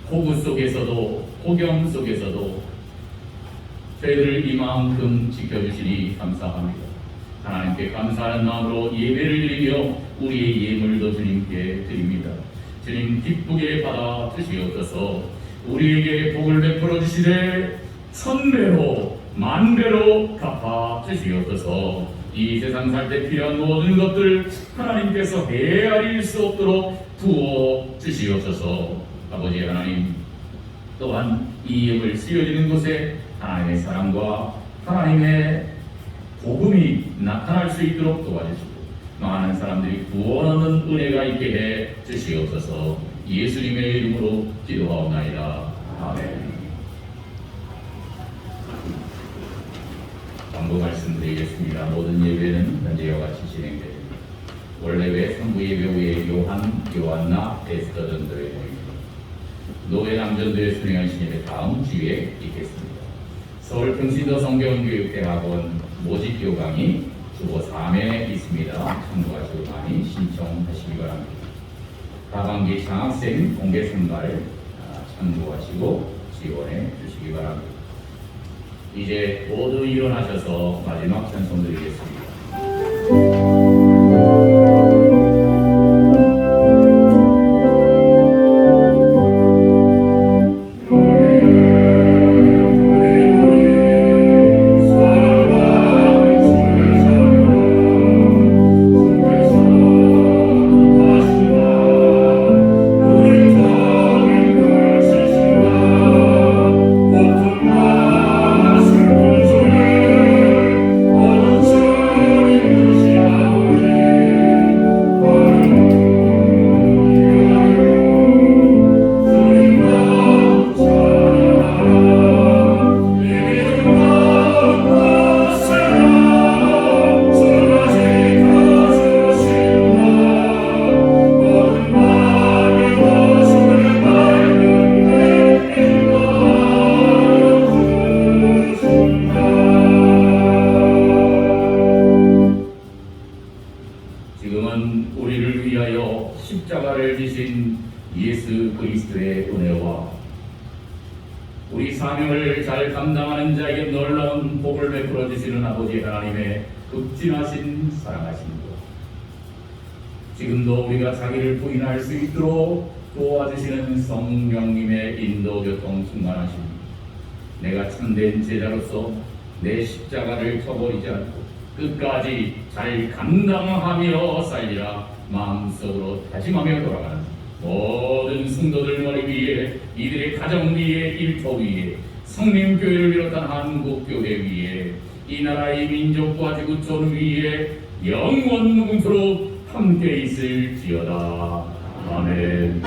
Speaker 3: 폭우 속에서도 폭염 속에서도 저희들을 이만큼 지켜주시니 감사합니다. 하나님께 감사하는 마음으로 예배를 드리며 우리의 예물도 주님께 드립니다. 주님 기쁘게 받아 주시옵소서. 우리에게 복을 베풀어 주시되 천배로 만배로 갚아 주시옵소서. 이 세상 살 때 필요한 모든 것들 하나님께서 헤아릴 수 없도록 부어 주시옵소서. 아버지 하나님, 또한 이 예물 쓰여지는 곳에 하나님의 사랑과 하나님의 복음이 나타날 수 있도록 도와주시고 많은 사람들이 구원 얻는 은혜가 있게 해 주시옵소서. 예수님의 이름으로 기도하옵나이다. 아멘. 광고 말씀드리겠습니다. 모든 예배는 현재와 같이 진행됩니다. 원래회 3부 예배 후에 요한나, 에스더 전도회 모입니다. 노회 남전도회 순회하신 예배 다음 주에 있겠습니다. 서울 평신도 성경교육대학원 모집교 강의 주보 3회 있습니다. 참고하시고 많이 신청하시기 바랍니다. 하반기 장학생 공개 선발 참고하시고 지원해 주시기 바랍니다. 이제 모두 일어나셔서 마지막 찬송 드리겠습니다. 지금은 우리를 위하여 십자가를 지신 예수 그리스도의 은혜와 우리 사명을 잘 감당하는 자에게 놀라운 복을 베풀어 주시는 아버지 하나님의 극진하신 사랑하심과 지금도 우리가 자기를 부인할 수 있도록 도와주시는 성령님의 인도 교통 충만하심, 내가 참된 제자로서 내 십자가를 쳐버리지 않고 끝까지 잘 감당하며 살리라 마음속으로 다짐하며 돌아가는 모든 성도들 머리 위에, 이들의 가정 위에, 일터 위에, 성림교회를 비롯한 한국교회 위에, 이 나라의 민족과 지구촌 위에 영원 무궁토록 함께 있을지어다. 아멘.